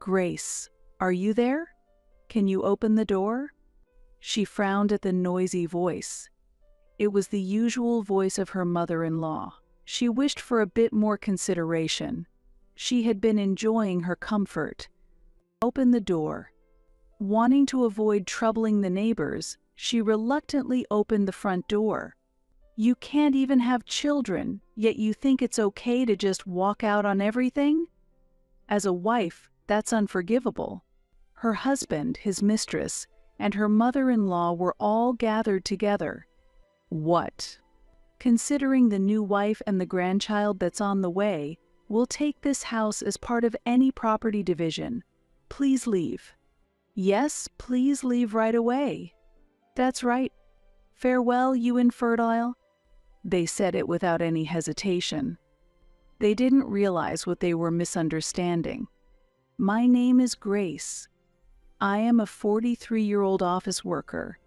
Grace, are you there? Can you open the door? She frowned at the noisy voice. It was the usual voice of her mother-in-law. She wished for a bit more consideration. She had been enjoying her comfort. Open the door. Wanting to avoid troubling the neighbors, she reluctantly opened the front door. You can't even have children, yet you think it's okay to just walk out on everything? As a wife, that's unforgivable. Her husband, his mistress, and her mother-in-law were all gathered together. What? Considering the new wife and the grandchild that's on the way, we'll take this house as part of any property division. Please leave. Yes, please leave right away. That's right. Farewell, you infertile. They said it without any hesitation. They didn't realize what they were misunderstanding. My name is Grace. I am a 43-year-old office worker.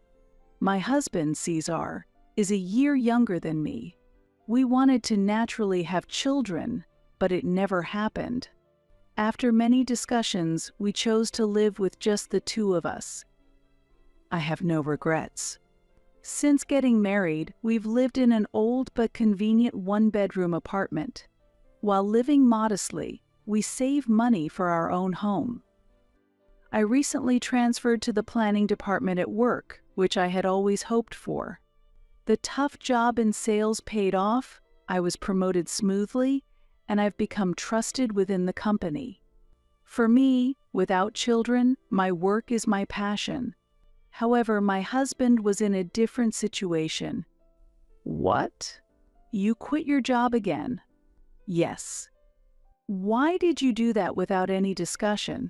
My husband, Cesar, is a year younger than me. We wanted to naturally have children, but it never happened. After many discussions, we chose to live with just the two of us. I have no regrets. Since getting married, we've lived in an old but convenient one-bedroom apartment. While living modestly, we save money for our own home. I recently transferred to the planning department at work, which I had always hoped for. The tough job in sales paid off, I was promoted smoothly, and I've become trusted within the company. For me, without children, my work is my passion. However, my husband was in a different situation. What? You quit your job again? Yes. Why did you do that without any discussion?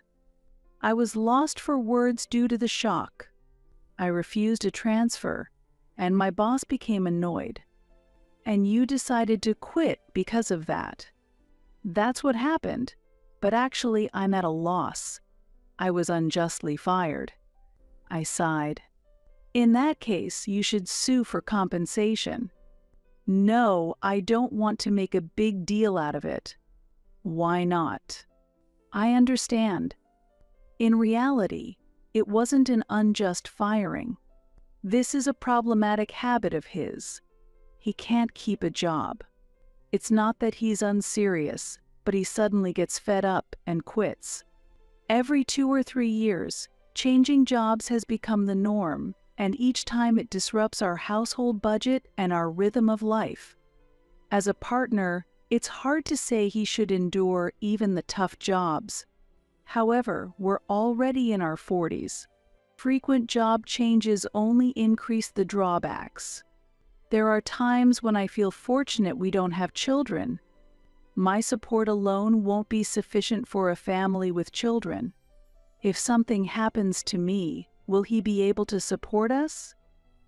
I was lost for words due to the shock. I refused a transfer, and my boss became annoyed. And you decided to quit because of that. That's what happened, but actually I'm at a loss. I was unjustly fired. I sighed. In that case, you should sue for compensation. No, I don't want to make a big deal out of it. Why not? I understand. In reality, it wasn't an unjust firing. This is a problematic habit of his. He can't keep a job. It's not that he's unserious, but he suddenly gets fed up and quits. Every 2 or 3 years, changing jobs has become the norm, and each time it disrupts our household budget and our rhythm of life. As a partner, it's hard to say he should endure even the tough jobs. However, we're already in our 40s. Frequent job changes only increase the drawbacks. There are times when I feel fortunate we don't have children. My support alone won't be sufficient for a family with children. If something happens to me, will he be able to support us?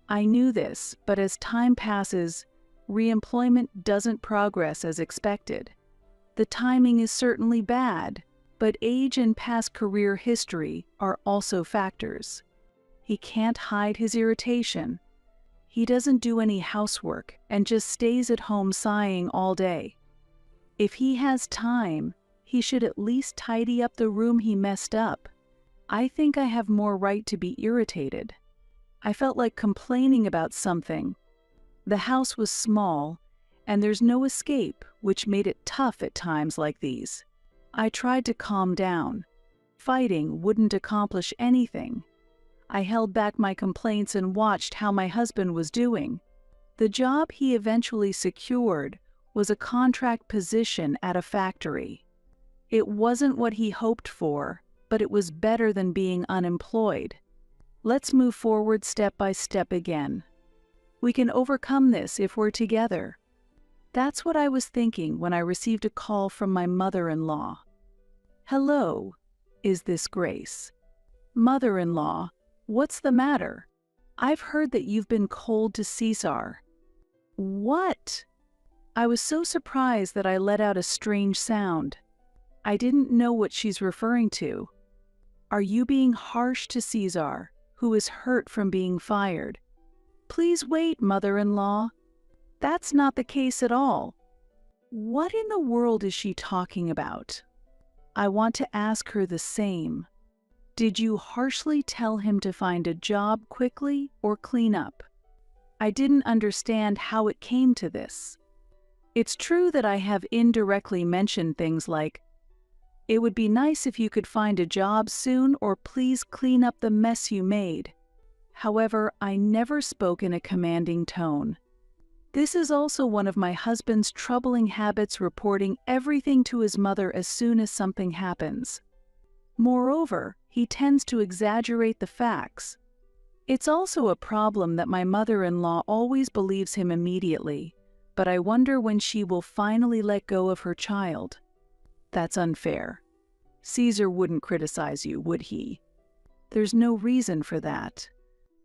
I knew this, but as time passes, reemployment doesn't progress as expected. The timing is certainly bad, but age and past career history are also factors. He can't hide his irritation. He doesn't do any housework and just stays at home sighing all day. If he has time, he should at least tidy up the room he messed up. I think I have more right to be irritated. I felt like complaining about something. The house was small, and there's no escape, which made it tough at times like these. I tried to calm down. Fighting wouldn't accomplish anything. I held back my complaints and watched how my husband was doing. The job he eventually secured was a contract position at a factory. It wasn't what he hoped for, but it was better than being unemployed. Let's move forward step by step again. We can overcome this if we're together. That's what I was thinking when I received a call from my mother-in-law. Hello, is this Grace? Mother-in-law, what's the matter? I've heard that you've been cold to Cesar. What? I was so surprised that I let out a strange sound. I didn't know what she's referring to. Are you being harsh to Cesar, who is hurt from being fired? Please wait, mother-in-law. That's not the case at all. What in the world is she talking about? I want to ask her the same. Did you harshly tell him to find a job quickly or clean up? I didn't understand how it came to this. It's true that I have indirectly mentioned things like, "It would be nice if you could find a job soon, or please clean up the mess you made." However, I never spoke in a commanding tone. This is also one of my husband's troubling habits, reporting everything to his mother as soon as something happens. Moreover, he tends to exaggerate the facts. It's also a problem that my mother-in-law always believes him immediately, but I wonder when she will finally let go of her child. That's unfair. Caesar wouldn't criticize you, would he? There's no reason for that.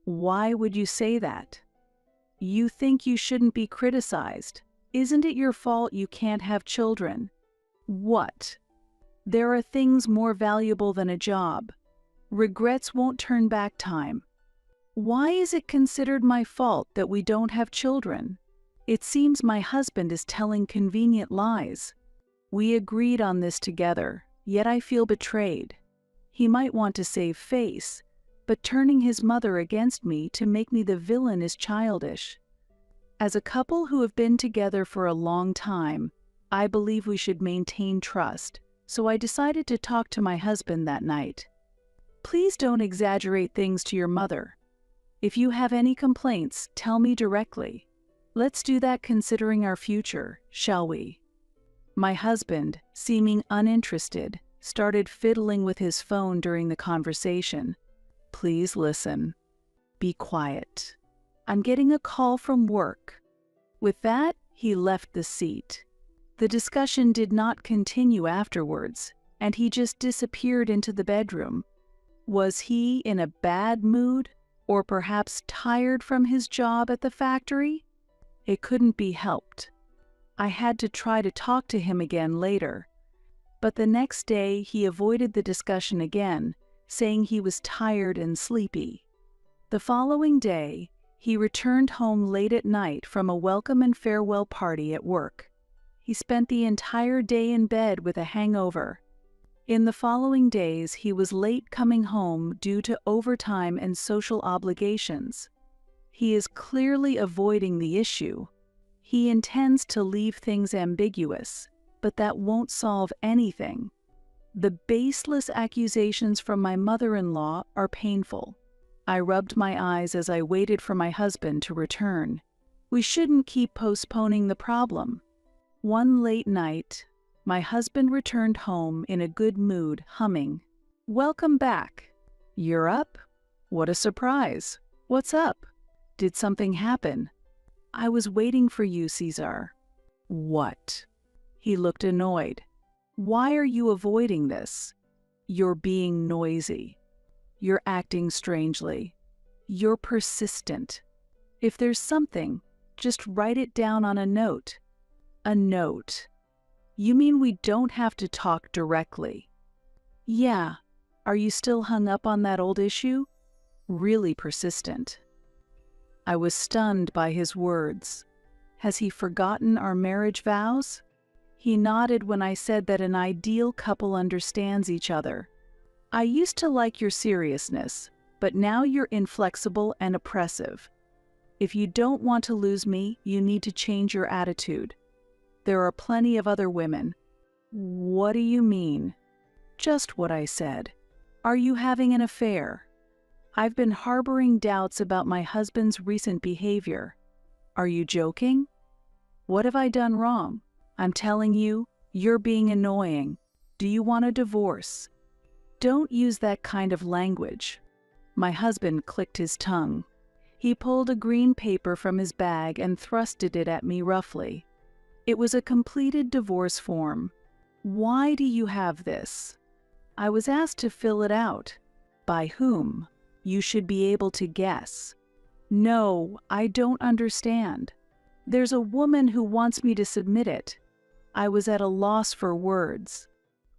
Why would you say that? You think you shouldn't be criticized. Isn't it your fault you can't have children? What? There are things more valuable than a job. Regrets won't turn back time. Why is it considered my fault that we don't have children? It seems my husband is telling convenient lies. We agreed on this together, yet I feel betrayed. He might want to save face, but turning his mother against me to make me the villain is childish. As a couple who have been together for a long time, I believe we should maintain trust, so I decided to talk to my husband that night. Please don't exaggerate things to your mother. If you have any complaints, tell me directly. Let's do that considering our future, shall we? My husband, seeming uninterested, started fiddling with his phone during the conversation. Please listen. Be quiet. I'm getting a call from work. With that, he left the seat. The discussion did not continue afterwards, and he just disappeared into the bedroom. Was he in a bad mood, or perhaps tired from his job at the factory? It couldn't be helped. I had to try to talk to him again later, but the next day he avoided the discussion again, saying he was tired and sleepy. The following day, he returned home late at night from a welcome and farewell party at work. He spent the entire day in bed with a hangover. In the following days, he was late coming home due to overtime and social obligations. He is clearly avoiding the issue. He intends to leave things ambiguous, but that won't solve anything. The baseless accusations from my mother-in-law are painful. I rubbed my eyes as I waited for my husband to return. We shouldn't keep postponing the problem. One late night, my husband returned home in a good mood, humming, "Welcome back. You're up? What a surprise. What's up? Did something happen? I was waiting for you, Caesar." "What?" He looked annoyed. "Why are you avoiding this? You're being noisy. You're acting strangely. You're persistent. If there's something, just write it down on a note." "A note? You mean we don't have to talk directly?" "Yeah. Are you still hung up on that old issue?" Really persistent. I was stunned by his words. Has he forgotten our marriage vows? He nodded when I said that an ideal couple understands each other. "I used to like your seriousness, but now you're inflexible and oppressive. If you don't want to lose me, you need to change your attitude. There are plenty of other women." "What do you mean?" "Just what I said. Are you having an affair?" "I've been harboring doubts about my husband's recent behavior." "Are you joking?" "What have I done wrong? I'm telling you, you're being annoying. Do you want a divorce?" "Don't use that kind of language." My husband clicked his tongue. He pulled a green paper from his bag and thrusted it at me roughly. It was a completed divorce form. "Why do you have this?" "I was asked to fill it out." "By whom?" "You should be able to guess." "No, I don't understand." "There's a woman who wants me to submit it." I was at a loss for words.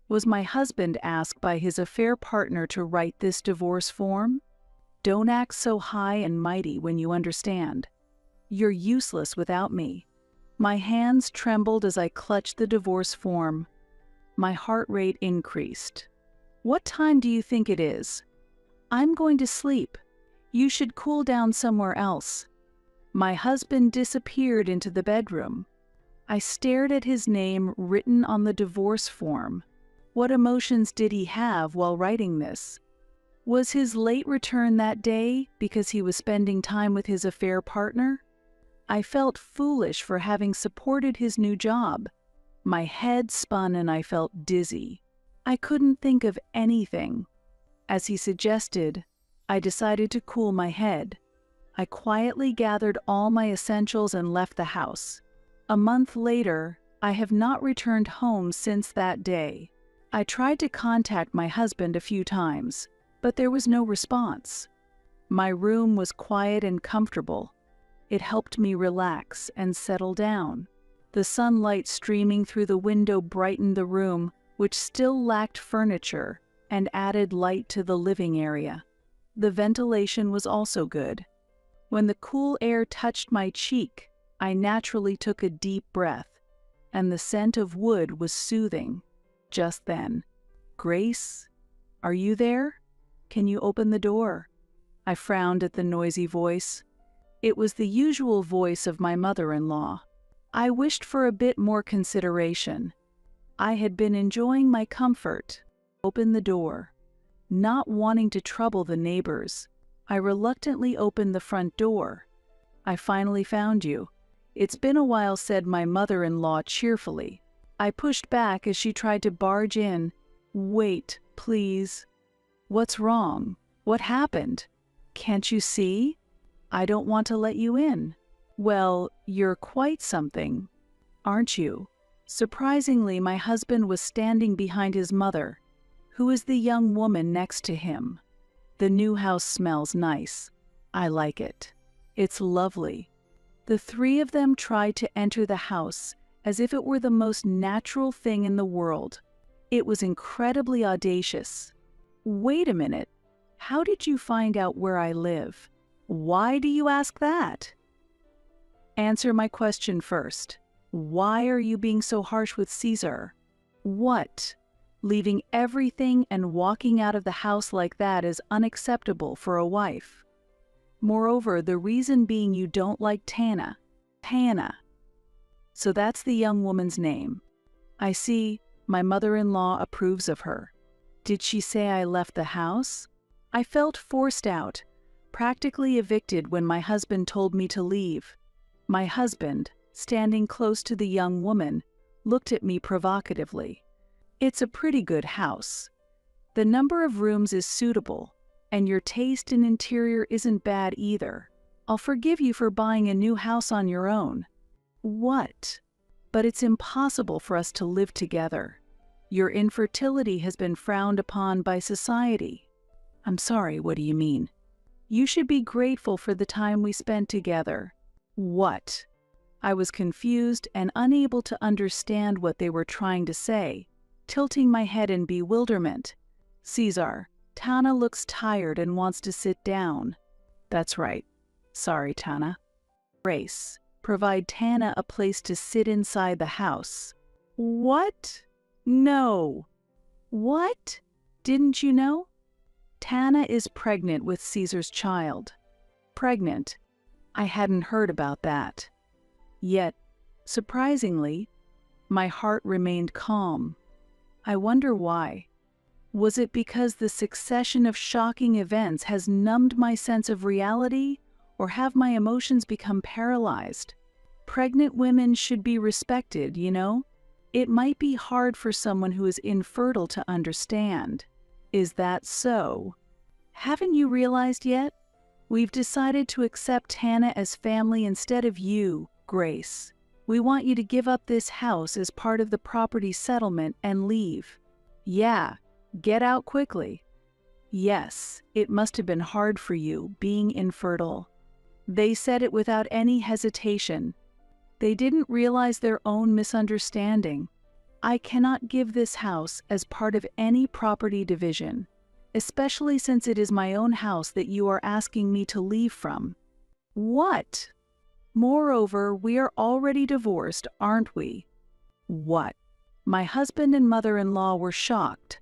Was my husband asked by his affair partner to write this divorce form? Don't act so high and mighty when you understand. You're useless without me. My hands trembled as I clutched the divorce form. My heart rate increased. What time do you think it is? I'm going to sleep. You should cool down somewhere else. My husband disappeared into the bedroom. I stared at his name written on the divorce form. What emotions did he have while writing this? Was his late return that day because he was spending time with his affair partner? I felt foolish for having supported his new job. My head spun and I felt dizzy. I couldn't think of anything. As he suggested, I decided to cool my head. I quietly gathered all my essentials and left the house. A month later, I have not returned home since that day. I tried to contact my husband a few times, but there was no response. My room was quiet and comfortable. It helped me relax and settle down. The sunlight streaming through the window brightened the room, which still lacked furniture, and added light to the living area. The ventilation was also good. When the cool air touched my cheek, I naturally took a deep breath, and the scent of wood was soothing. Just then, "Grace, are you there? Can you open the door?" I frowned at the noisy voice. It was the usual voice of my mother-in-law. I wished for a bit more consideration. I had been enjoying my comfort. Opened the door. Not wanting to trouble the neighbors, I reluctantly opened the front door. "I finally found you. It's been a while," said my mother-in-law cheerfully. I pushed back as she tried to barge in. "Wait, please." "What's wrong? What happened? Can't you see? I don't want to let you in." "Well, you're quite something, aren't you?" Surprisingly, my husband was standing behind his mother, who is the young woman next to him. "The new house smells nice. I like it. It's lovely." The three of them tried to enter the house as if it were the most natural thing in the world. It was incredibly audacious. "Wait a minute. How did you find out where I live?" "Why do you ask that?" "Answer my question first. Why are you being so harsh with Caesar?" "What? Leaving everything and walking out of the house like that is unacceptable for a wife. Moreover, the reason being you don't like Tana." "Tana. So that's the young woman's name. I see. My mother-in-law approves of her. Did she say I left the house?" I felt forced out, practically evicted when my husband told me to leave. My husband, standing close to the young woman, looked at me provocatively. "It's a pretty good house. The number of rooms is suitable, and your taste in interior isn't bad either. I'll forgive you for buying a new house on your own." "What? But it's impossible for us to live together. Your infertility has been frowned upon by society." "I'm sorry, what do you mean?" "You should be grateful for the time we spent together." "What?" I was confused and unable to understand what they were trying to say, tilting my head in bewilderment. "Caesar, Tana looks tired and wants to sit down." "That's right. Sorry, Tana." "Grace, provide Tana a place to sit inside the house." "What? No." "What? Didn't you know? Tana is pregnant with Caesar's child." "Pregnant? I hadn't heard about that." Yet, surprisingly, my heart remained calm. I wonder why. Was it because the succession of shocking events has numbed my sense of reality, or have my emotions become paralyzed? Pregnant women should be respected, you know? It might be hard for someone who is infertile to understand. Is that so? Haven't you realized yet? We've decided to accept Tana as family instead of you, Grace. We want you to give up this house as part of the property settlement and leave. Yeah, get out quickly. Yes, it must have been hard for you, being infertile. They said it without any hesitation. They didn't realize their own misunderstanding. I cannot give this house as part of any property division, especially since it is my own house that you are asking me to leave from." "What? Moreover, we are already divorced, aren't we?" "What? My husband and mother-in-law were shocked.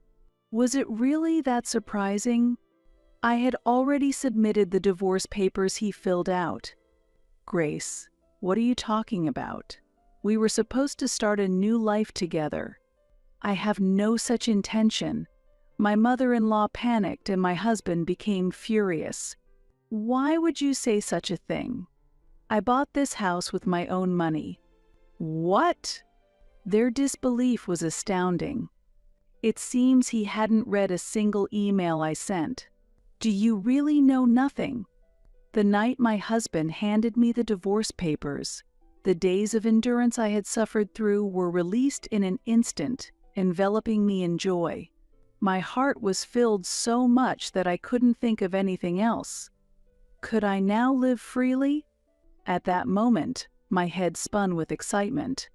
Was it really that surprising? I had already submitted the divorce papers he filled out. Grace, what are you talking about? We were supposed to start a new life together. I have no such intention. My mother-in-law panicked and my husband became furious. Why would you say such a thing? I bought this house with my own money. What? Their disbelief was astounding. It seems he hadn't read a single email I sent. Do you really know nothing? The night my husband handed me the divorce papers, the days of endurance I had suffered through were released in an instant, enveloping me in joy. My heart was filled so much that I couldn't think of anything else. Could I now live freely? At that moment, my head spun with excitement.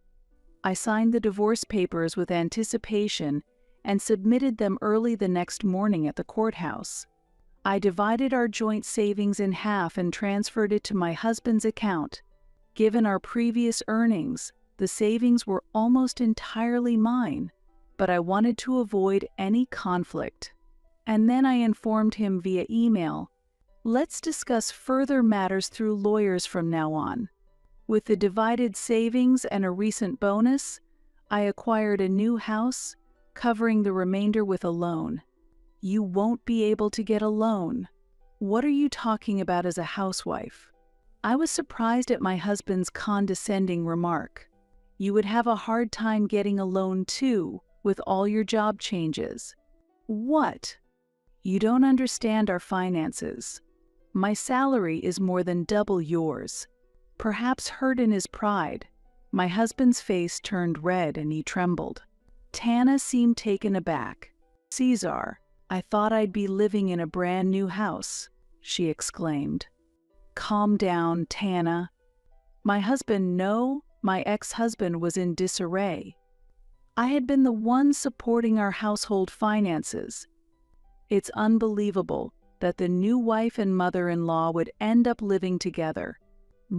I signed the divorce papers with anticipation and submitted them early the next morning at the courthouse. I divided our joint savings in half and transferred it to my husband's account. Given our previous earnings, the savings were almost entirely mine, but I wanted to avoid any conflict. And then I informed him via email, let's discuss further matters through lawyers from now on. With the divided savings and a recent bonus, I acquired a new house, covering the remainder with a loan. You won't be able to get a loan. What are you talking about as a housewife? I was surprised at my husband's condescending remark. You would have a hard time getting a loan too, with all your job changes. What? You don't understand our finances. My salary is more than double yours. Perhaps hurt in his pride, my husband's face turned red and he trembled. Tana seemed taken aback. Caesar, I thought I'd be living in a brand new house, she exclaimed. Calm down, Tana. My ex-husband was in disarray. I had been the one supporting our household finances. It's unbelievable that the new wife and mother-in-law would end up living together.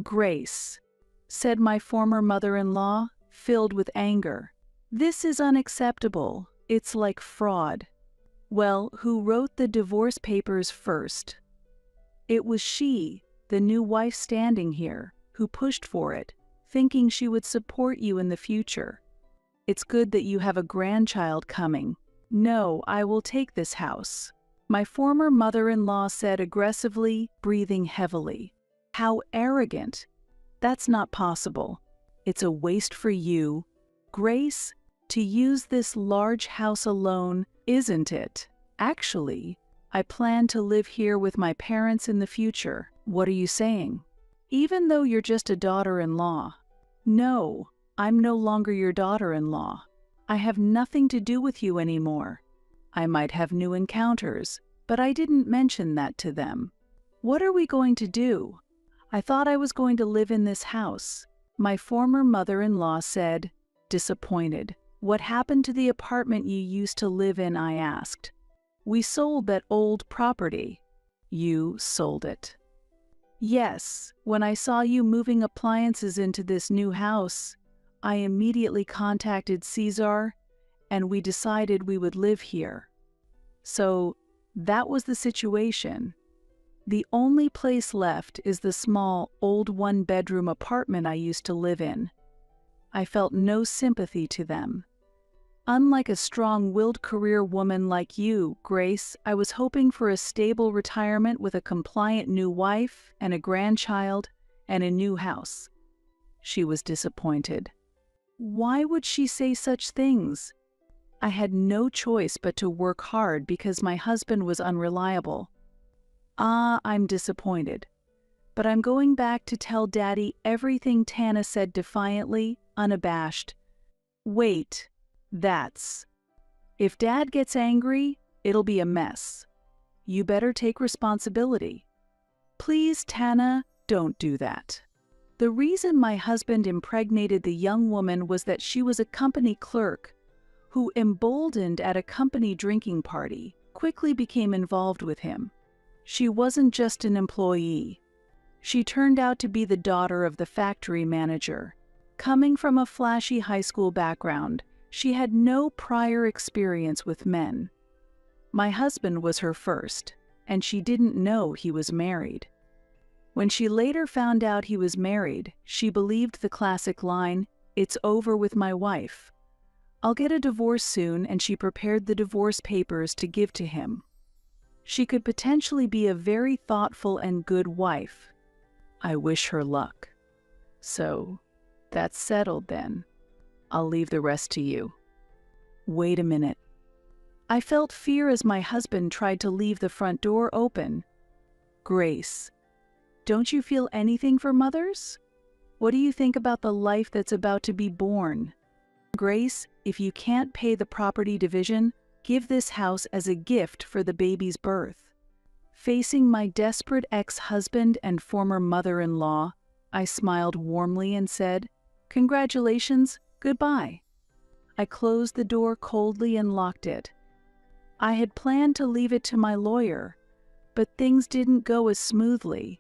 Grace, said my former mother-in-law, filled with anger. This is unacceptable. It's like fraud. Well, who wrote the divorce papers first? It was she, the new wife standing here, who pushed for it, thinking she would support you in the future. It's good that you have a grandchild coming. No, I will take this house, my former mother-in-law said aggressively, breathing heavily. How arrogant. That's not possible. It's a waste for you, Grace, to use this large house alone, isn't it? Actually, I plan to live here with my parents in the future. What are you saying? Even though you're just a daughter-in-law. No, I'm no longer your daughter-in-law. I have nothing to do with you anymore. I might have new encounters, but I didn't mention that to them. What are we going to do? I thought I was going to live in this house, my former mother-in-law said, disappointed. What happened to the apartment you used to live in? I asked. We sold that old property. You sold it. Yes, when I saw you moving appliances into this new house, I immediately contacted Caesar, and we decided we would live here. So, that was the situation. The only place left is the small, old one-bedroom apartment I used to live in. I felt no sympathy to them. Unlike a strong-willed career woman like you, Grace, I was hoping for a stable retirement with a compliant new wife and a grandchild and a new house. She was disappointed. Why would she say such things? I had no choice but to work hard because my husband was unreliable. I'm disappointed. But I'm going back to tell Daddy everything, Tana said defiantly, unabashed. Wait. If Dad gets angry, it'll be a mess. You better take responsibility. Please, Tana, don't do that. The reason my husband impregnated the young woman was that she was a company clerk who, emboldened at a company drinking party, quickly became involved with him. She wasn't just an employee. She turned out to be the daughter of the factory manager. Coming from a flashy high school background, She had no prior experience with men. My husband was her first, and she didn't know he was married. When she later found out he was married, she believed the classic line, "It's over with my wife. I'll get a divorce soon," and she prepared the divorce papers to give to him. She could potentially be a very thoughtful and good wife. I wish her luck. So, that's settled then. I'll leave the rest to you. Wait a minute. I felt fear as my husband tried to leave the front door open. Grace, don't you feel anything for mothers? What do you think about the life that's about to be born? Grace, if you can't pay the property division, give this house as a gift for the baby's birth. Facing my desperate ex-husband and former mother-in-law, I smiled warmly and said, "Congratulations, goodbye." I closed the door coldly and locked it. I had planned to leave it to my lawyer, but things didn't go as smoothly.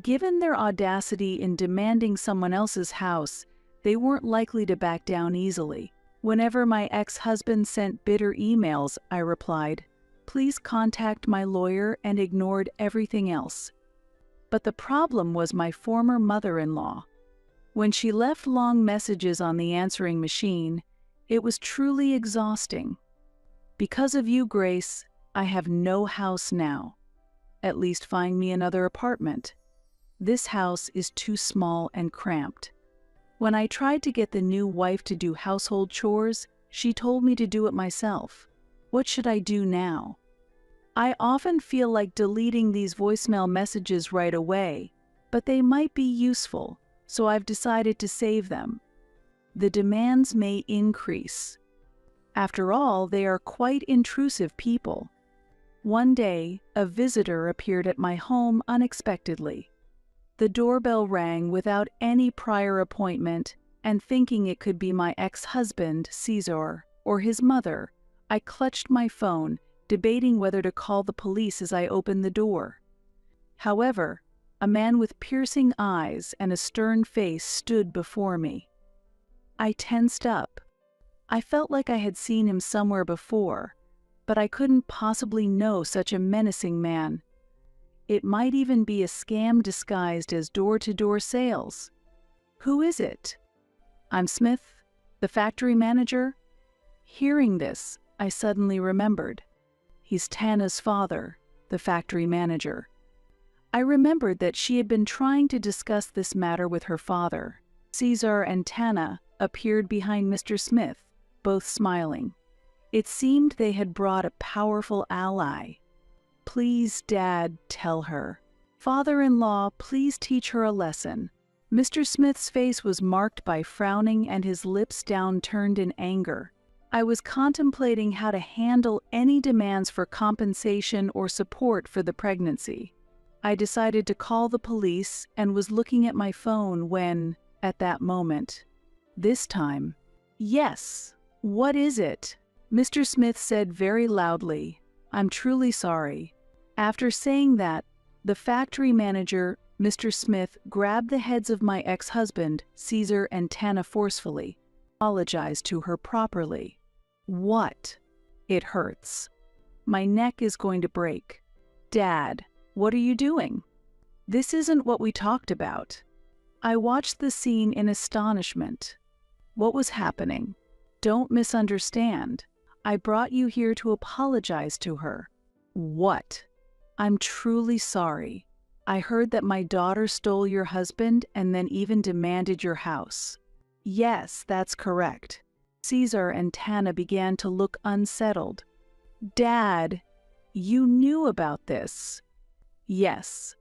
Given their audacity in demanding someone else's house, they weren't likely to back down easily. Whenever my ex-husband sent bitter emails, I replied, "Please contact my lawyer," and ignored everything else. But the problem was my former mother-in-law. When she left long messages on the answering machine, it was truly exhausting. "Because of you, Grace, I have no house now. At least find me another apartment. This house is too small and cramped." When I tried to get the new wife to do household chores, she told me to do it myself. What should I do now? I often feel like deleting these voicemail messages right away, but they might be useful, so I've decided to save them. The demands may increase. After all, they are quite intrusive people. One day, a visitor appeared at my home unexpectedly. The doorbell rang without any prior appointment, and thinking it could be my ex-husband, Caesar, or his mother, I clutched my phone, debating whether to call the police as I opened the door. However, a man with piercing eyes and a stern face stood before me. I tensed up. I felt like I had seen him somewhere before, but I couldn't possibly know such a menacing man. It might even be a scam disguised as door-to-door sales. "Who is it?" "I'm Smith, the factory manager." Hearing this, I suddenly remembered. He's Tana's father, the factory manager. I remembered that she had been trying to discuss this matter with her father. Caesar and Tana appeared behind Mr. Smith, both smiling. It seemed they had brought a powerful ally. "Please, Dad, tell her. Father-in-law, please teach her a lesson." Mr. Smith's face was marked by frowning and his lips downturned in anger. I was contemplating how to handle any demands for compensation or support for the pregnancy. I decided to call the police and was looking at my phone when, at that moment, this time, "Yes, what is it?" Mr. Smith said very loudly, "I'm truly sorry." After saying that, the factory manager, Mr. Smith, grabbed the heads of my ex-husband, Caesar, and Tana forcefully, apologized to her properly. "What?" "It hurts. My neck is going to break." "Dad, what are you doing? This isn't what we talked about." I watched the scene in astonishment. What was happening? Don't misunderstand. I brought you here to apologize to her. What? "I'm truly sorry. I heard that my daughter stole your husband and then even demanded your house." "Yes, that's correct." Caesar and Tana began to look unsettled. "Dad, you knew about this." "Yes.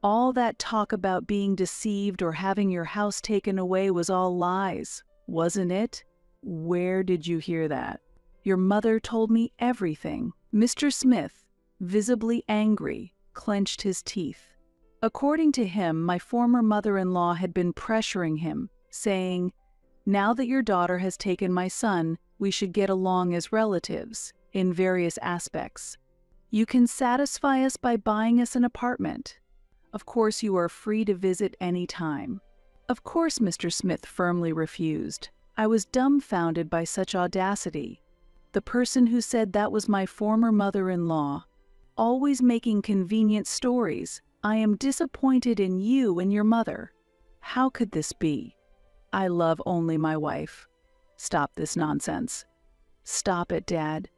All that talk about being deceived or having your house taken away was all lies, wasn't it?" "Where did you hear that?" "Your mother told me everything." Mr. Smith, visibly angry, clenched his teeth. According to him, my former mother-in-law had been pressuring him, saying, "Now that your daughter has taken my son, we should get along as relatives, in various aspects. You can satisfy us by buying us an apartment. Of course, you are free to visit any time." Of course, Mr. Smith firmly refused. I was dumbfounded by such audacity. The person who said that was my former mother-in-law, always making convenient stories. I am disappointed in you and your mother. How could this be? I love only my wife. Stop this nonsense. Stop it, Dad.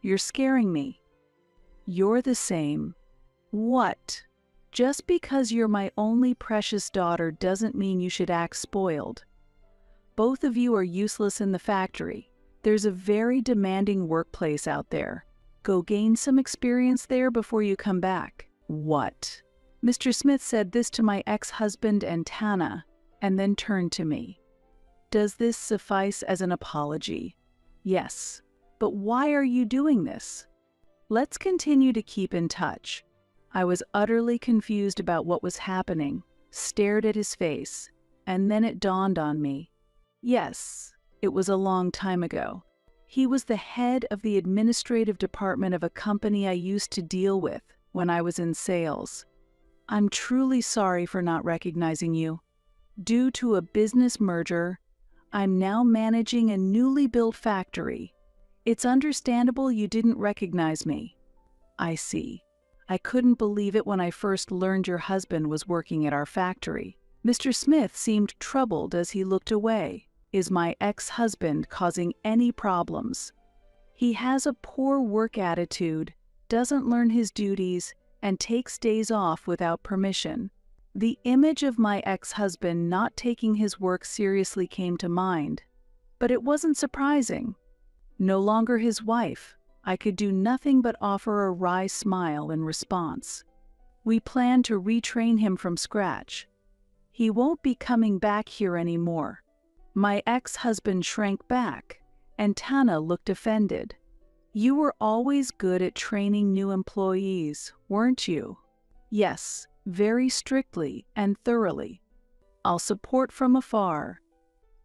You're scaring me. You're the same. What? Just because you're my only precious daughter doesn't mean you should act spoiled. Both of you are useless in the factory. There's a very demanding workplace out there. Go gain some experience there before you come back. What? Mr. Smith said this to my ex-husband and Tana, and then turned to me. Does this suffice as an apology? Yes. But why are you doing this? Let's continue to keep in touch. I was utterly confused about what was happening, stared at his face, and then it dawned on me. Yes, it was a long time ago. He was the head of the administrative department of a company I used to deal with when I was in sales. I'm truly sorry for not recognizing you. Due to a business merger, I'm now managing a newly built factory. It's understandable you didn't recognize me. I see. I couldn't believe it when I first learned your husband was working at our factory. Mr. Smith seemed troubled as he looked away. Is my ex-husband causing any problems? He has a poor work attitude, doesn't learn his duties, and takes days off without permission. The image of my ex-husband not taking his work seriously came to mind, but it wasn't surprising. No longer his wife, I could do nothing but offer a wry smile in response. We plan to retrain him from scratch. He won't be coming back here anymore. My ex-husband shrank back, and Tana looked offended. You were always good at training new employees, weren't you? Yes, very strictly and thoroughly. I'll support from afar.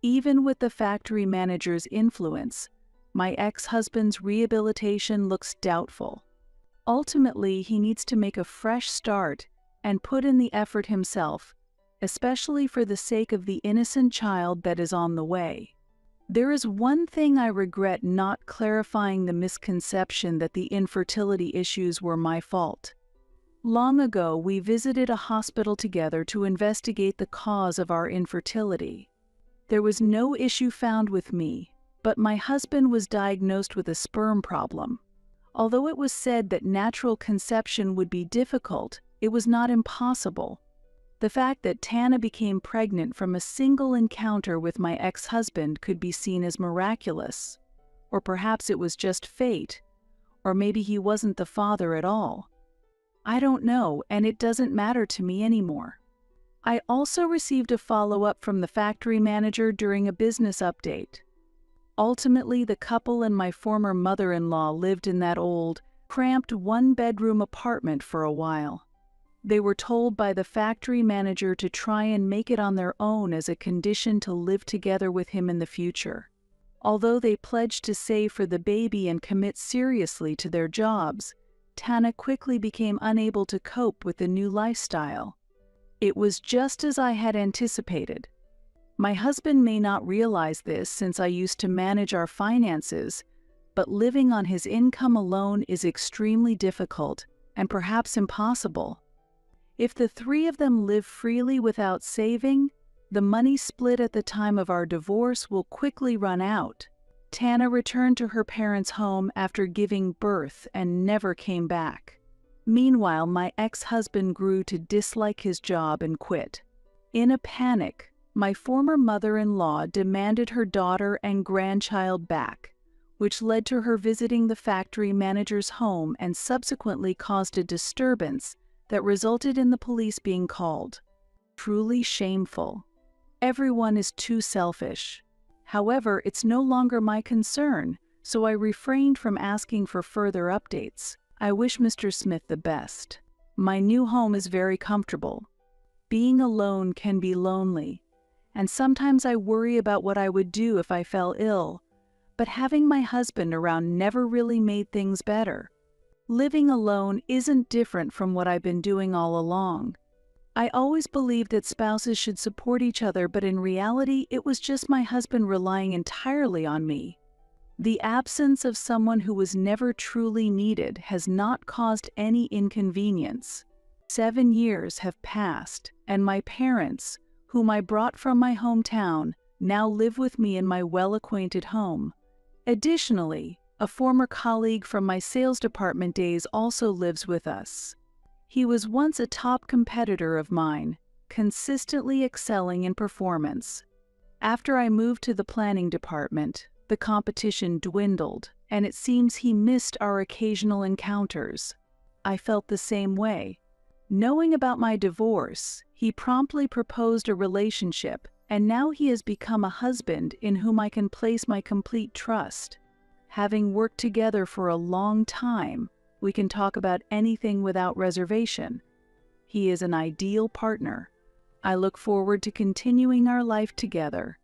Even with the factory manager's influence, my ex-husband's rehabilitation looks doubtful. Ultimately, he needs to make a fresh start and put in the effort himself, especially for the sake of the innocent child that is on the way. There is one thing I regret not clarifying: the misconception that the infertility issues were my fault. Long ago, we visited a hospital together to investigate the cause of our infertility. There was no issue found with me, but my husband was diagnosed with a sperm problem. Although it was said that natural conception would be difficult, it was not impossible. The fact that Tana became pregnant from a single encounter with my ex-husband could be seen as miraculous. Or perhaps it was just fate, or maybe he wasn't the father at all. I don't know, and it doesn't matter to me anymore. I also received a follow-up from the factory manager during a business update. Ultimately, the couple and my former mother-in-law lived in that old, cramped one-bedroom apartment for a while. They were told by the factory manager to try and make it on their own as a condition to live together with him in the future. Although they pledged to save for the baby and commit seriously to their jobs, Tana quickly became unable to cope with the new lifestyle. It was just as I had anticipated. My husband may not realize this since I used to manage our finances, but living on his income alone is extremely difficult and perhaps impossible. If the three of them live freely without saving, the money split at the time of our divorce will quickly run out. Tana returned to her parents' home after giving birth and never came back. Meanwhile, my ex-husband grew to dislike his job and quit. In a panic, my former mother-in-law demanded her daughter and grandchild back, which led to her visiting the factory manager's home and subsequently caused a disturbance that resulted in the police being called. Truly shameful. Everyone is too selfish. However, it's no longer my concern, so I refrained from asking for further updates. I wish Mr. Smith the best. My new home is very comfortable. Being alone can be lonely, and sometimes I worry about what I would do if I fell ill, but having my husband around never really made things better. Living alone isn't different from what I've been doing all along. I always believed that spouses should support each other, but in reality, it was just my husband relying entirely on me. The absence of someone who was never truly needed has not caused any inconvenience. 7 years have passed, and my parents, whom I brought from my hometown, now live with me in my well-acquainted home. Additionally, a former colleague from my sales department days also lives with us. He was once a top competitor of mine, consistently excelling in performance. After I moved to the planning department, the competition dwindled, and it seems he missed our occasional encounters. I felt the same way. Knowing about my divorce, he promptly proposed a relationship, and now he has become a husband in whom I can place my complete trust. Having worked together for a long time, we can talk about anything without reservation. He is an ideal partner. I look forward to continuing our life together.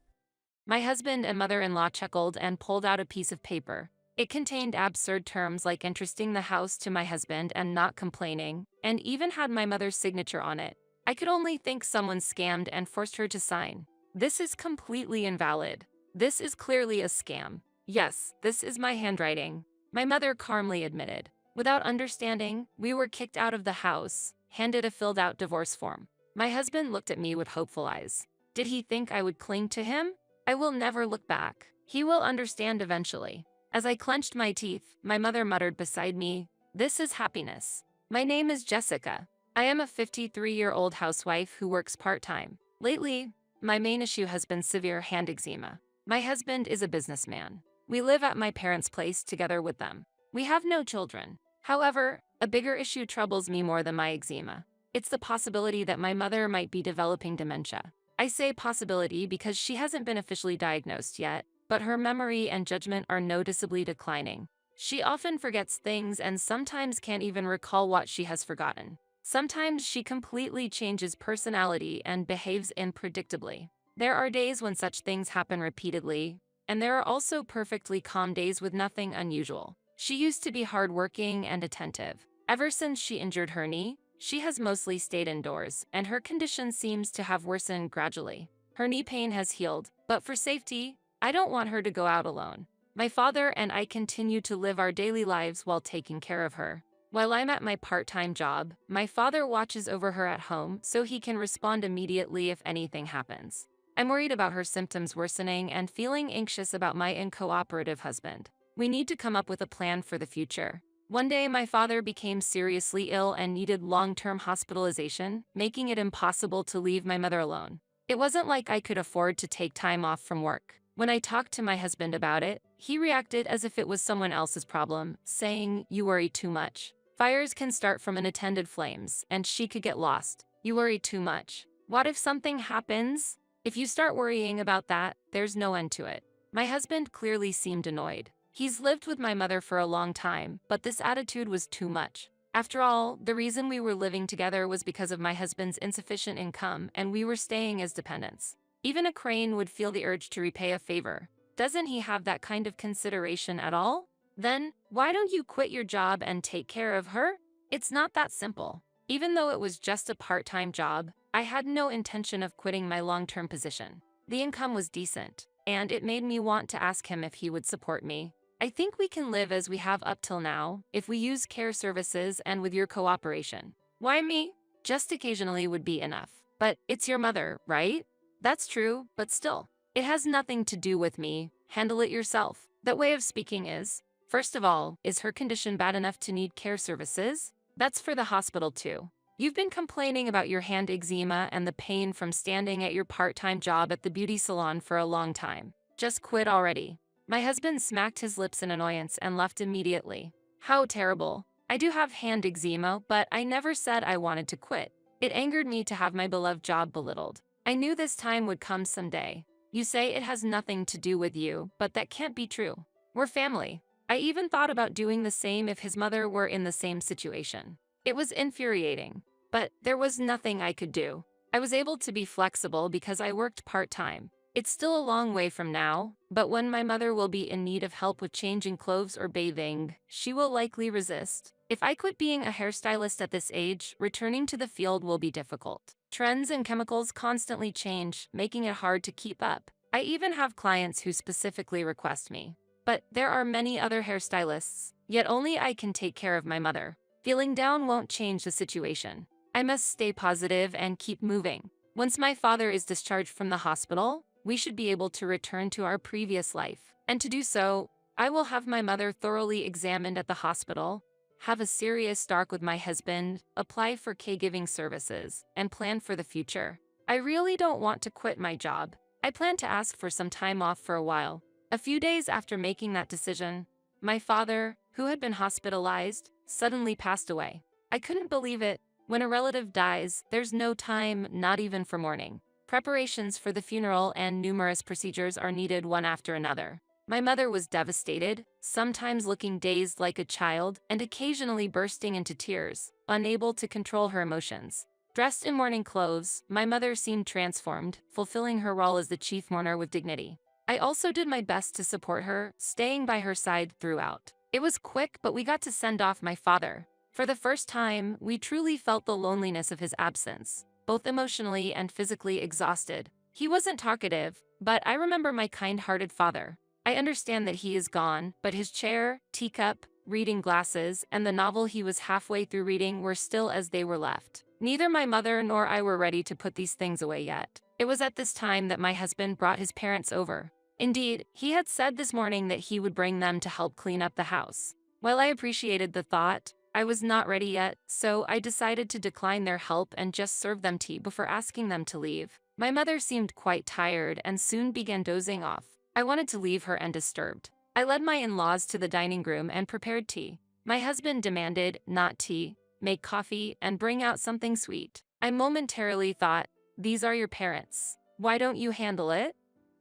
My husband and mother-in-law chuckled and pulled out a piece of paper. It contained absurd terms like entrusting the house to my husband and not complaining, and even had my mother's signature on it. I could only think someone scammed and forced her to sign. This is completely invalid. This is clearly a scam. Yes, this is my handwriting, my mother calmly admitted. Without understanding, we were kicked out of the house, handed a filled-out divorce form. My husband looked at me with hopeful eyes. Did he think I would cling to him? I will never look back. He will understand eventually. As I clenched my teeth, my mother muttered beside me, "This is happiness." My name is Jessica. I am a 53-year-old housewife who works part-time. Lately, my main issue has been severe hand eczema. My husband is a businessman. We live at my parents' place together with them. We have no children. However, a bigger issue troubles me more than my eczema. It's the possibility that my mother might be developing dementia. I say possibility because she hasn't been officially diagnosed yet, but her memory and judgment are noticeably declining. She often forgets things and sometimes can't even recall what she has forgotten. Sometimes she completely changes personality and behaves unpredictably. There are days when such things happen repeatedly, and there are also perfectly calm days with nothing unusual. She used to be hardworking and attentive. Ever since she injured her knee, she has mostly stayed indoors, and her condition seems to have worsened gradually. Her knee pain has healed, but for safety, I don't want her to go out alone. My father and I continue to live our daily lives while taking care of her. While I'm at my part-time job, my father watches over her at home so he can respond immediately if anything happens. I'm worried about her symptoms worsening and feeling anxious about my uncooperative husband. We need to come up with a plan for the future. One day, my father became seriously ill and needed long-term hospitalization, making it impossible to leave my mother alone. It wasn't like I could afford to take time off from work. When I talked to my husband about it, he reacted as if it was someone else's problem, saying, "You worry too much. Fires can start from unattended flames, and she could get lost. You worry too much. What if something happens? If you start worrying about that, there's no end to it." My husband clearly seemed annoyed. He's lived with my mother for a long time, but this attitude was too much. After all, the reason we were living together was because of my husband's insufficient income, and we were staying as dependents. Even a crane would feel the urge to repay a favor. Doesn't he have that kind of consideration at all? Then, why don't you quit your job and take care of her? It's not that simple. Even though it was just a part-time job, I had no intention of quitting my long-term position. The income was decent, and it made me want to ask him if he would support me. I think we can live as we have up till now, if we use care services and with your cooperation. Why me? Just occasionally would be enough. But it's your mother, right? That's true, but still. It has nothing to do with me. Handle it yourself. That way of speaking is, first of all, is her condition bad enough to need care services? That's for the hospital too. You've been complaining about your hand eczema and the pain from standing at your part-time job at the beauty salon for a long time. Just quit already. My husband smacked his lips in annoyance and left immediately. How terrible. I do have hand eczema, but I never said I wanted to quit. It angered me to have my beloved job belittled. I knew this time would come someday. You say it has nothing to do with you, but that can't be true. We're family. I even thought about doing the same if his mother were in the same situation. It was infuriating, but there was nothing I could do. I was able to be flexible because I worked part-time. It's still a long way from now, but when my mother will be in need of help with changing clothes or bathing, she will likely resist. If I quit being a hairstylist at this age, returning to the field will be difficult. Trends and chemicals constantly change, making it hard to keep up. I even have clients who specifically request me. But there are many other hairstylists, yet only I can take care of my mother. Feeling down won't change the situation. I must stay positive and keep moving. Once my father is discharged from the hospital, we should be able to return to our previous life. And to do so, I will have my mother thoroughly examined at the hospital, have a serious talk with my husband, apply for caregiving services, and plan for the future. I really don't want to quit my job. I plan to ask for some time off for a while. A few days after making that decision, my father, who had been hospitalized, suddenly passed away. I couldn't believe it. When a relative dies, there's no time, not even for mourning. Preparations for the funeral and numerous procedures are needed one after another. My mother was devastated, sometimes looking dazed like a child and occasionally bursting into tears, unable to control her emotions. Dressed in mourning clothes, my mother seemed transformed, fulfilling her role as the chief mourner with dignity. I also did my best to support her, staying by her side throughout. It was quick, but we got to send off my father. For the first time, we truly felt the loneliness of his absence, both emotionally and physically exhausted. He wasn't talkative, but I remember my kind-hearted father. I understand that he is gone, but his chair, teacup, reading glasses, and the novel he was halfway through reading were still as they were left. Neither my mother nor I were ready to put these things away yet. It was at this time that my husband brought his parents over. Indeed, he had said this morning that he would bring them to help clean up the house. While I appreciated the thought, I was not ready yet, so I decided to decline their help and just serve them tea before asking them to leave. My mother seemed quite tired and soon began dozing off. I wanted to leave her undisturbed. I led my in-laws to the dining room and prepared tea. My husband demanded, not tea, make coffee, and bring out something sweet. I momentarily thought, these are your parents. Why don't you handle it?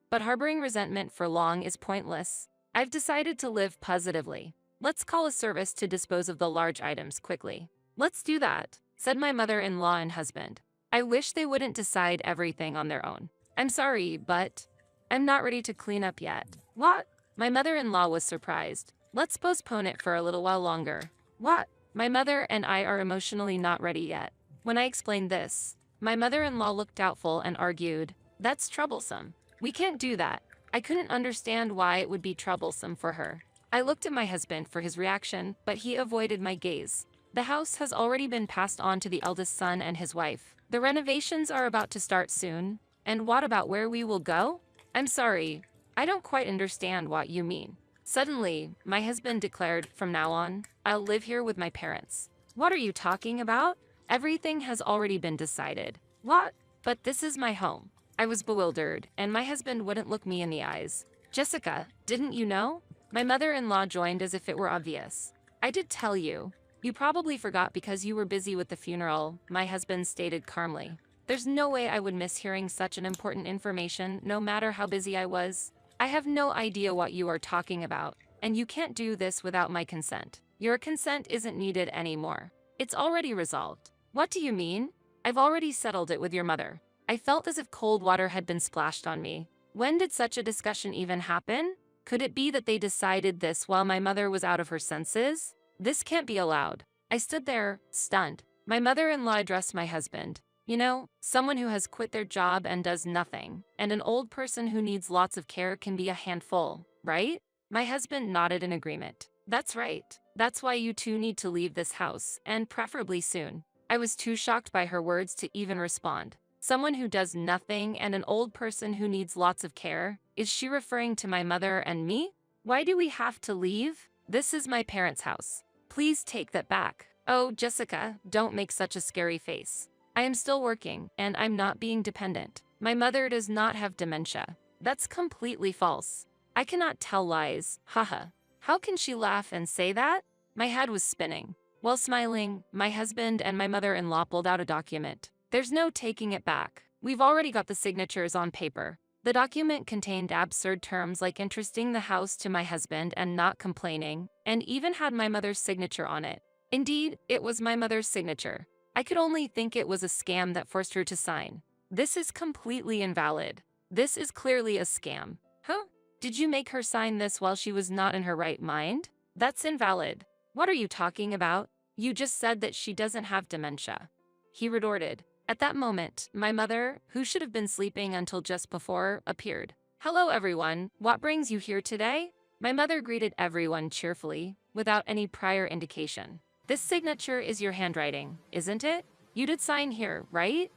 But harboring resentment for long is pointless. I've decided to live positively. Let's call a service to dispose of the large items quickly. Let's do that, said my mother-in-law and husband. I wish they wouldn't decide everything on their own. I'm sorry, but I'm not ready to clean up yet. What? My mother-in-law was surprised. Let's postpone it for a little while longer. What? My mother and I are emotionally not ready yet. When I explained this, my mother-in-law looked doubtful and argued, that's troublesome. We can't do that. I couldn't understand why it would be troublesome for her. I looked at my husband for his reaction, but he avoided my gaze. The house has already been passed on to the eldest son and his wife. The renovations are about to start soon. And what about where we will go? I'm sorry, I don't quite understand what you mean. Suddenly, my husband declared, from now on, I'll live here with my parents. What are you talking about? Everything has already been decided. What? But this is my home. I was bewildered, and my husband wouldn't look me in the eyes. Jessica, didn't you know? My mother-in-law joined as if it were obvious. I did tell you. You probably forgot because you were busy with the funeral, my husband stated calmly. There's no way I would miss hearing such an important information, no matter how busy I was. I have no idea what you are talking about, and you can't do this without my consent. Your consent isn't needed anymore. It's already resolved. What do you mean? I've already settled it with your mother. I felt as if cold water had been splashed on me. When did such a discussion even happen? Could it be that they decided this while my mother was out of her senses? This can't be allowed. I stood there, stunned. My mother-in-law addressed my husband. You know, someone who has quit their job and does nothing, and an old person who needs lots of care can be a handful, right? My husband nodded in agreement. That's right. That's why you two need to leave this house, and preferably soon. I was too shocked by her words to even respond. Someone who does nothing and an old person who needs lots of care? Is she referring to my mother and me? Why do we have to leave? This is my parents' house. Please take that back. Oh, Jessica, don't make such a scary face. I am still working, and I'm not being dependent. My mother does not have dementia. That's completely false. I cannot tell lies, haha. How can she laugh and say that? My head was spinning. While smiling, my husband and my mother-in-law pulled out a document. There's no taking it back. We've already got the signatures on paper. The document contained absurd terms like entrusting the house to my husband and not complaining, and even had my mother's signature on it. Indeed, it was my mother's signature. I could only think it was a scam that forced her to sign. This is completely invalid. This is clearly a scam. Huh? Did you make her sign this while she was not in her right mind? That's invalid. What are you talking about? You just said that she doesn't have dementia. He retorted. At that moment, my mother, who should have been sleeping until just before, appeared. Hello everyone, what brings you here today? My mother greeted everyone cheerfully, without any prior indication. This signature is your handwriting, isn't it? You did sign here, right?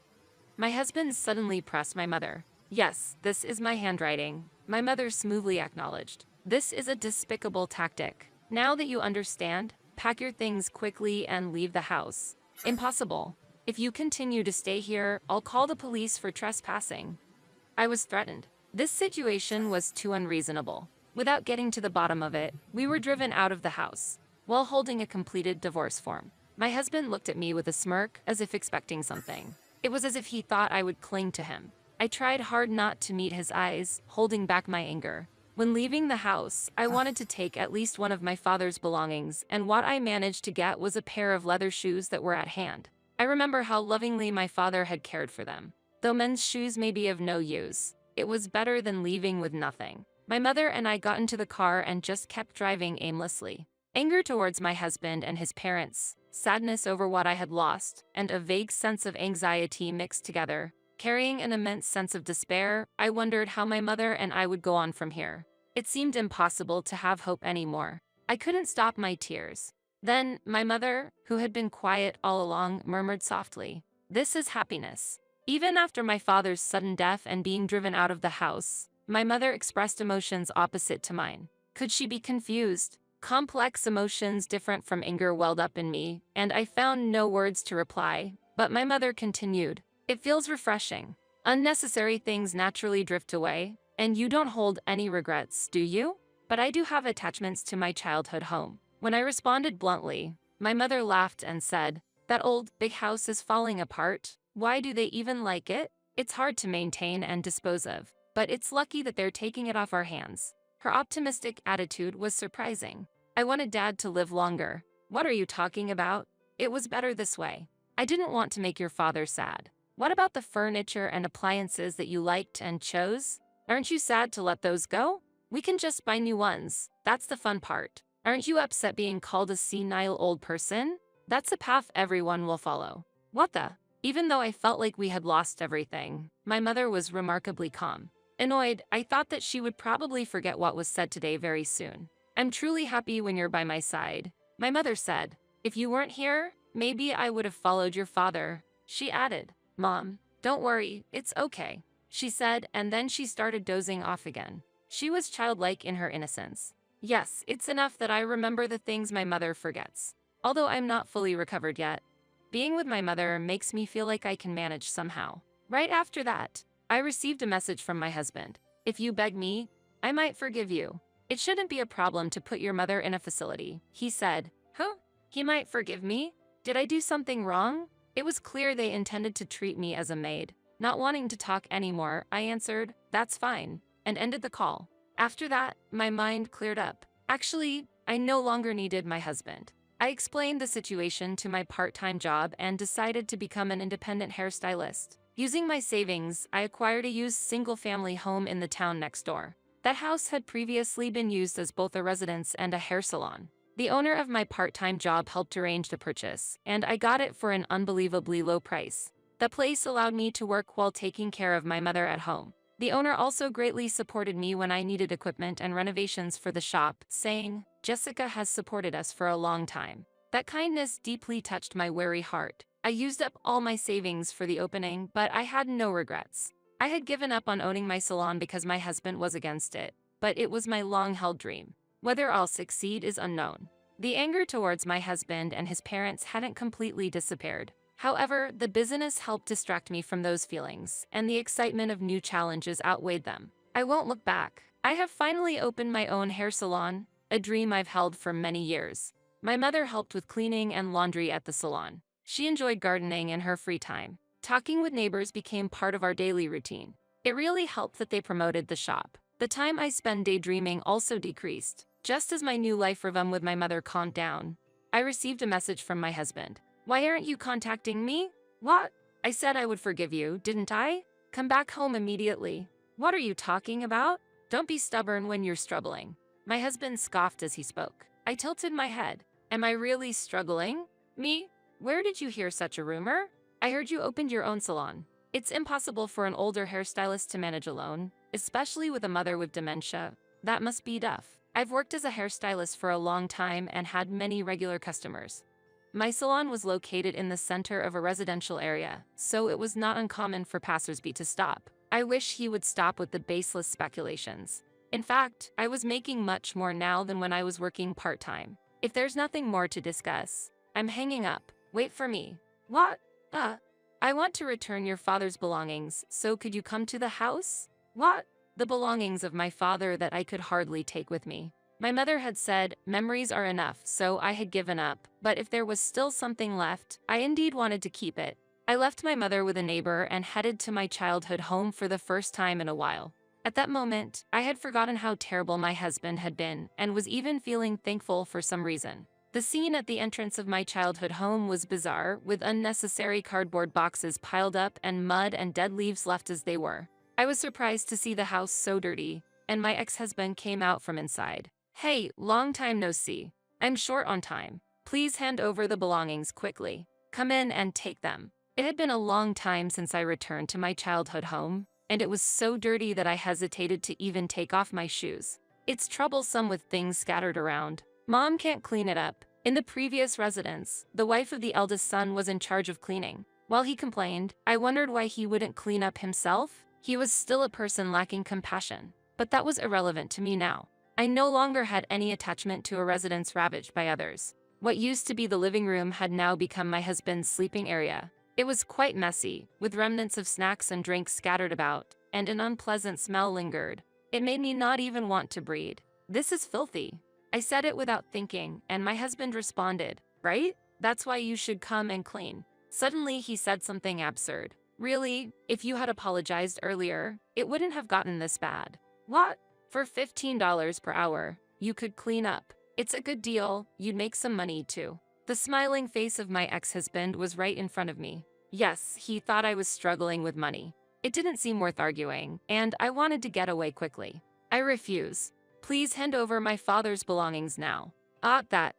My husband suddenly pressed my mother. Yes, this is my handwriting. My mother smoothly acknowledged. This is a despicable tactic. Now that you understand, pack your things quickly and leave the house. Impossible. If you continue to stay here, I'll call the police for trespassing. I was threatened. This situation was too unreasonable. Without getting to the bottom of it, we were driven out of the house, while holding a completed divorce form. My husband looked at me with a smirk, as if expecting something. It was as if he thought I would cling to him. I tried hard not to meet his eyes, holding back my anger. When leaving the house, I wanted to take at least one of my father's belongings, and what I managed to get was a pair of leather shoes that were at hand. I remember how lovingly my father had cared for them. Though men's shoes may be of no use, it was better than leaving with nothing. My mother and I got into the car and just kept driving aimlessly. Anger towards my husband and his parents, sadness over what I had lost, and a vague sense of anxiety mixed together. Carrying an immense sense of despair, I wondered how my mother and I would go on from here. It seemed impossible to have hope anymore. I couldn't stop my tears. Then, my mother, who had been quiet all along, murmured softly, "This is happiness." Even after my father's sudden death and being driven out of the house, my mother expressed emotions opposite to mine. Could she be confused? Complex emotions different from anger welled up in me, and I found no words to reply. But my mother continued, "It feels refreshing. Unnecessary things naturally drift away, and you don't hold any regrets, do you? But I do have attachments to my childhood home." When I responded bluntly, my mother laughed and said, "That old, big house is falling apart. Why do they even like it? It's hard to maintain and dispose of, but it's lucky that they're taking it off our hands." Her optimistic attitude was surprising. I wanted Dad to live longer. "What are you talking about? It was better this way. I didn't want to make your father sad. What about the furniture and appliances that you liked and chose? Aren't you sad to let those go? We can just buy new ones. That's the fun part. Aren't you upset being called a senile old person? That's a path everyone will follow." What the? Even though I felt like we had lost everything, my mother was remarkably calm. Annoyed, I thought that she would probably forget what was said today very soon. "I'm truly happy when you're by my side," my mother said. "If you weren't here, maybe I would have followed your father." She added, "Mom, don't worry, it's okay," she said, and then she started dozing off again. She was childlike in her innocence. Yes, it's enough that I remember the things my mother forgets. Although I'm not fully recovered yet, being with my mother makes me feel like I can manage somehow. Right after that, I received a message from my husband. "If you beg me, I might forgive you. It shouldn't be a problem to put your mother in a facility," he said. Huh? He might forgive me? Did I do something wrong? It was clear they intended to treat me as a maid. Not wanting to talk anymore, I answered, "That's fine," and ended the call. After that, my mind cleared up. Actually, I no longer needed my husband. I explained the situation to my part-time job and decided to become an independent hairstylist. Using my savings, I acquired a used single-family home in the town next door. That house had previously been used as both a residence and a hair salon. The owner of my part-time job helped arrange the purchase, and I got it for an unbelievably low price. The place allowed me to work while taking care of my mother at home. The owner also greatly supported me when I needed equipment and renovations for the shop, saying, "Jessica has supported us for a long time." That kindness deeply touched my weary heart. I used up all my savings for the opening, but I had no regrets. I had given up on owning my salon because my husband was against it, but it was my long-held dream. Whether I'll succeed is unknown. The anger towards my husband and his parents hadn't completely disappeared. However, the business helped distract me from those feelings, and the excitement of new challenges outweighed them. I won't look back. I have finally opened my own hair salon, a dream I've held for many years. My mother helped with cleaning and laundry at the salon. She enjoyed gardening in her free time. Talking with neighbors became part of our daily routine. It really helped that they promoted the shop. The time I spent daydreaming also decreased. Just as my new life rhythm with my mother calmed down, I received a message from my husband. "Why aren't you contacting me?" "What? I said I would forgive you, didn't I? Come back home immediately." "What are you talking about? Don't be stubborn when you're struggling." My husband scoffed as he spoke. I tilted my head. "Am I really struggling? Me? Where did you hear such a rumor? I heard you opened your own salon. It's impossible for an older hairstylist to manage alone, especially with a mother with dementia. That must be tough. I've worked as a hairstylist for a long time and had many regular customers. My salon was located in the center of a residential area, so it was not uncommon for passersby to stop. I wish he would stop with the baseless speculations. In fact, I was making much more now than when I was working part-time. If there's nothing more to discuss, I'm hanging up. Wait for me. What? I want to return your father's belongings, so could you come to the house? What? The belongings of my father that I could hardly take with me. My mother had said, memories are enough, so I had given up, but if there was still something left, I indeed wanted to keep it. I left my mother with a neighbor and headed to my childhood home for the first time in a while. At that moment, I had forgotten how terrible my husband had been and was even feeling thankful for some reason. The scene at the entrance of my childhood home was bizarre, with unnecessary cardboard boxes piled up and mud and dead leaves left as they were. I was surprised to see the house so dirty, and my ex-husband came out from inside. Hey, long time no see. I'm short on time. Please hand over the belongings quickly. Come in and take them. It had been a long time since I returned to my childhood home, and it was so dirty that I hesitated to even take off my shoes. It's troublesome with things scattered around. Mom can't clean it up. In the previous residence, the wife of the eldest son was in charge of cleaning. While he complained, I wondered why he wouldn't clean up himself. He was still a person lacking compassion. But that was irrelevant to me now. I no longer had any attachment to a residence ravaged by others. What used to be the living room had now become my husband's sleeping area. It was quite messy, with remnants of snacks and drinks scattered about, and an unpleasant smell lingered. It made me not even want to breathe. This is filthy. I said it without thinking, and my husband responded, right? That's why you should come and clean. Suddenly he said something absurd. Really, if you had apologized earlier, it wouldn't have gotten this bad. What? For $15 per hour, you could clean up. It's a good deal, you'd make some money too. The smiling face of my ex-husband was right in front of me. Yes, he thought I was struggling with money. It didn't seem worth arguing, and I wanted to get away quickly. I refuse. Please hand over my father's belongings now. That.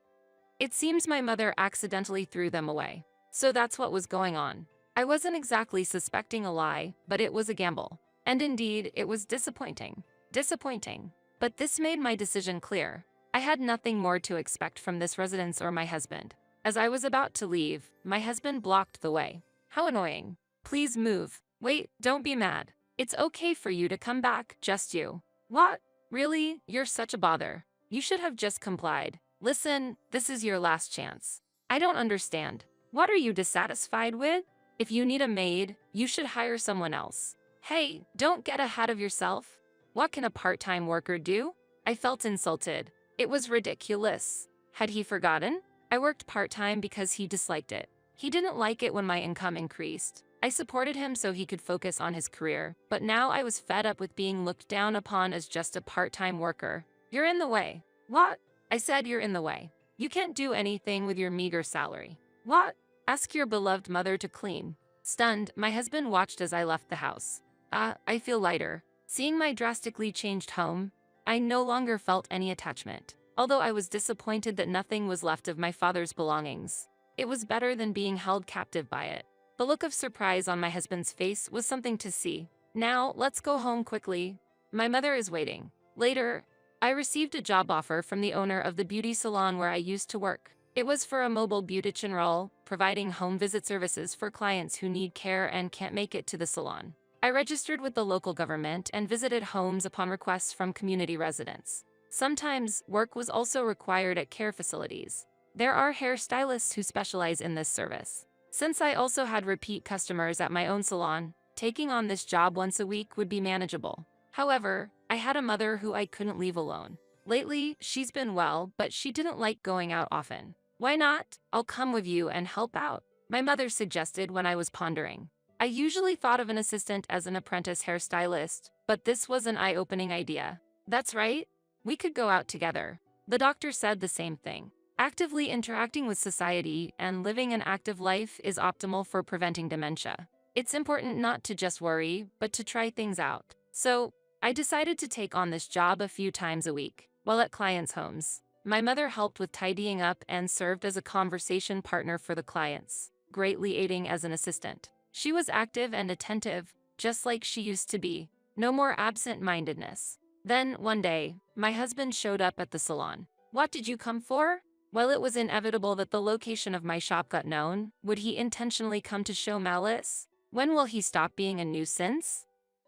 It seems my mother accidentally threw them away. So that's what was going on. I wasn't exactly suspecting a lie, but it was a gamble. And indeed, it was disappointing. Disappointing. But this made my decision clear. I had nothing more to expect from this residence or my husband. As I was about to leave, my husband blocked the way. How annoying. Please move. Wait, don't be mad. It's okay for you to come back, just you. What? Really? You're such a bother. You should have just complied. Listen, this is your last chance. I don't understand. What are you dissatisfied with? If you need a maid, you should hire someone else. Hey, don't get ahead of yourself. What can a part-time worker do? I felt insulted. It was ridiculous. Had he forgotten? I worked part-time because he disliked it. He didn't like it when my income increased. I supported him so he could focus on his career, but now I was fed up with being looked down upon as just a part-time worker. You're in the way. What? I said you're in the way. You can't do anything with your meager salary. What? Ask your beloved mother to clean. Stunned, my husband watched as I left the house. I feel lighter. Seeing my drastically changed home, I no longer felt any attachment, although I was disappointed that nothing was left of my father's belongings. It was better than being held captive by it. The look of surprise on my husband's face was something to see. Now, let's go home quickly. My mother is waiting. Later, I received a job offer from the owner of the beauty salon where I used to work. It was for a mobile beautician role, providing home visit services for clients who need care and can't make it to the salon. I registered with the local government and visited homes upon requests from community residents. Sometimes, work was also required at care facilities. There are hairstylists who specialize in this service. Since I also had repeat customers at my own salon, taking on this job once a week would be manageable. However, I had a mother who I couldn't leave alone. Lately, she's been well, but she didn't like going out often. Why not? I'll come with you and help out, my mother suggested when I was pondering. I usually thought of an assistant as an apprentice hairstylist, but this was an eye-opening idea. That's right. We could go out together. The doctor said the same thing. Actively interacting with society and living an active life is optimal for preventing dementia. It's important not to just worry, but to try things out. So, I decided to take on this job a few times a week, while at clients' homes. My mother helped with tidying up and served as a conversation partner for the clients, greatly aiding as an assistant. She was active and attentive, just like she used to be. No more absent-mindedness. Then, one day, my husband showed up at the salon. What did you come for? While it was inevitable that the location of my shop got known, would he intentionally come to show malice? When will he stop being a nuisance?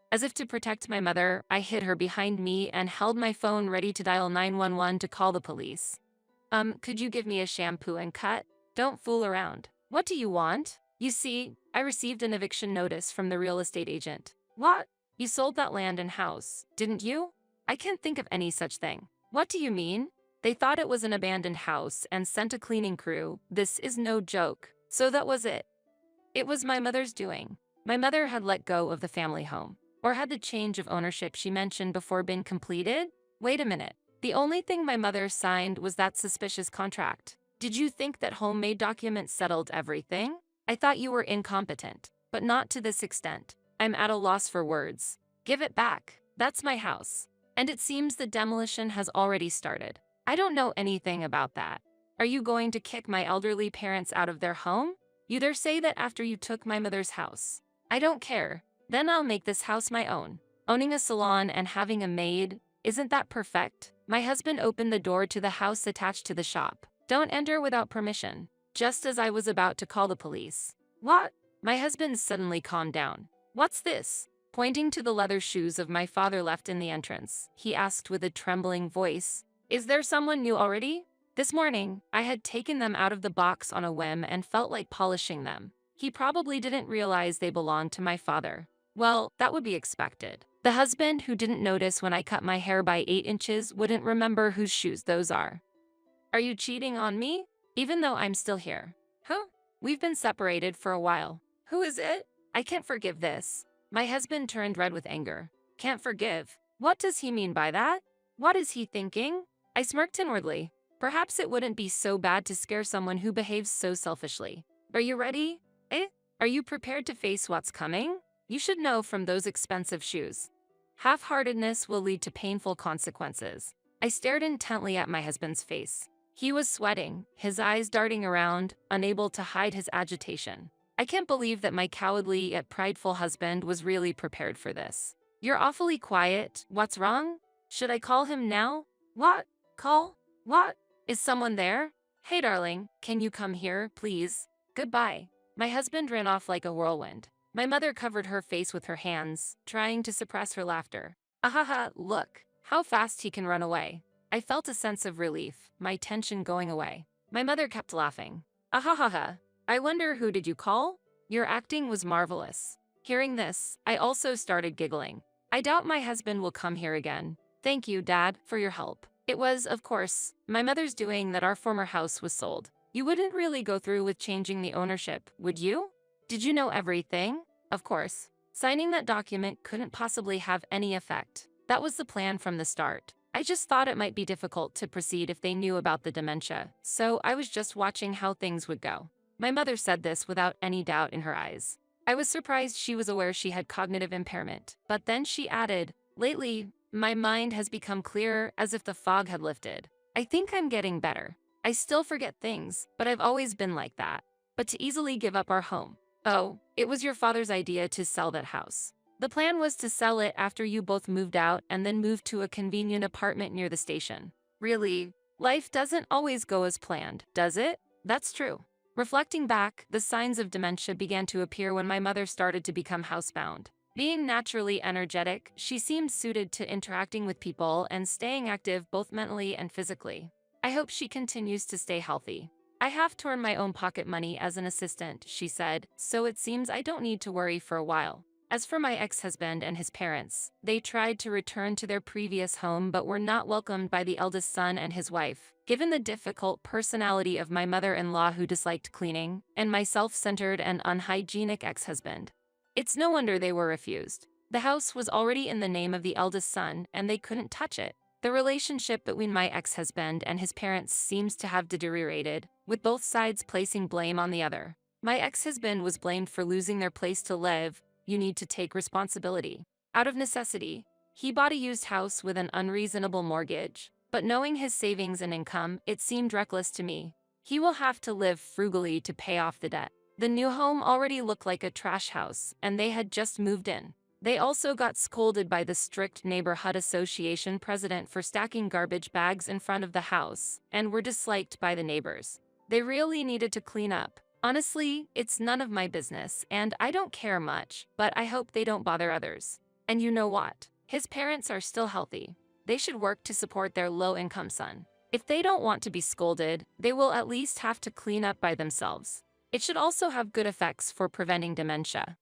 As if to protect my mother, I hid her behind me and held my phone ready to dial 911 to call the police. Could you give me a shampoo and cut? Don't fool around. What do you want? You see, I received an eviction notice from the real estate agent. What? You sold that land and house, didn't you? I can't think of any such thing. What do you mean? They thought it was an abandoned house and sent a cleaning crew. This is no joke. So that was it. It was my mother's doing. My mother had let go of the family home. Or had the change of ownership she mentioned before been completed? Wait a minute. The only thing my mother signed was that suspicious contract. Did you think that homemade documents settled everything? I thought you were incompetent. But not to this extent. I'm at a loss for words. Give it back. That's my house. And it seems the demolition has already started. I don't know anything about that. Are you going to kick my elderly parents out of their home? You dare say that after you took my mother's house. I don't care. Then I'll make this house my own. Owning a salon and having a maid, isn't that perfect? My husband opened the door to the house attached to the shop. Don't enter without permission. Just as I was about to call the police. What? My husband suddenly calmed down. What's this? Pointing to the leather shoes of my father left in the entrance, he asked with a trembling voice. Is there someone new already? This morning, I had taken them out of the box on a whim and felt like polishing them. He probably didn't realize they belonged to my father. Well, that would be expected. The husband who didn't notice when I cut my hair by 8 inches wouldn't remember whose shoes those are. Are you cheating on me? Even though I'm still here. Huh? We've been separated for a while. Who is it? I can't forgive this. My husband turned red with anger. Can't forgive? What does he mean by that? What is he thinking? I smirked inwardly. Perhaps it wouldn't be so bad to scare someone who behaves so selfishly. Are you ready? Are you prepared to face what's coming? You should know from those expensive shoes. Half-heartedness will lead to painful consequences. I stared intently at my husband's face. He was sweating, his eyes darting around, unable to hide his agitation. I can't believe that my cowardly yet prideful husband was really prepared for this. You're awfully quiet. What's wrong? Should I call him now? What? Call? What? Is someone there? Hey darling, can you come here, please? Goodbye. My husband ran off like a whirlwind. My mother covered her face with her hands, trying to suppress her laughter. Ahaha, look, how fast he can run away. I felt a sense of relief, my tension going away. My mother kept laughing. Ahahaha, I wonder who did you call? Your acting was marvelous. Hearing this, I also started giggling. I doubt my husband will come here again. Thank you, Dad, for your help. It was, of course, my mother's doing that our former house was sold. You wouldn't really go through with changing the ownership, would you? Did you know everything? Of course. Signing that document couldn't possibly have any effect. That was the plan from the start. I just thought it might be difficult to proceed if they knew about the dementia, so I was just watching how things would go. My mother said this without any doubt in her eyes. I was surprised she was aware she had cognitive impairment, but then she added, lately, my mind has become clearer as if the fog had lifted. I think I'm getting better. I still forget things, but I've always been like that. But to easily give up our home. Oh, it was your father's idea to sell that house. The plan was to sell it after you both moved out and then move to a convenient apartment near the station. Really, life doesn't always go as planned, does it? That's true. Reflecting back, the signs of dementia began to appear when my mother started to become housebound. Being naturally energetic, she seemed suited to interacting with people and staying active both mentally and physically. I hope she continues to stay healthy. I have to earn my own pocket money as an assistant, she said, so it seems I don't need to worry for a while. As for my ex-husband and his parents, they tried to return to their previous home but were not welcomed by the eldest son and his wife, given the difficult personality of my mother-in-law who disliked cleaning, and my self-centered and unhygienic ex-husband. It's no wonder they were refused. The house was already in the name of the eldest son, and they couldn't touch it. The relationship between my ex-husband and his parents seems to have deteriorated, with both sides placing blame on the other. My ex-husband was blamed for losing their place to live. You need to take responsibility. Out of necessity, he bought a used house with an unreasonable mortgage. but knowing his savings and income, it seemed reckless to me. He will have to live frugally to pay off the debt. The new home already looked like a trash house, and they had just moved in. They also got scolded by the strict neighborhood association president for stacking garbage bags in front of the house, and were disliked by the neighbors. They really needed to clean up. Honestly, it's none of my business, and I don't care much, but I hope they don't bother others. And you know what? His parents are still healthy. They should work to support their low-income son. If they don't want to be scolded, they will at least have to clean up by themselves. It should also have good effects for preventing dementia.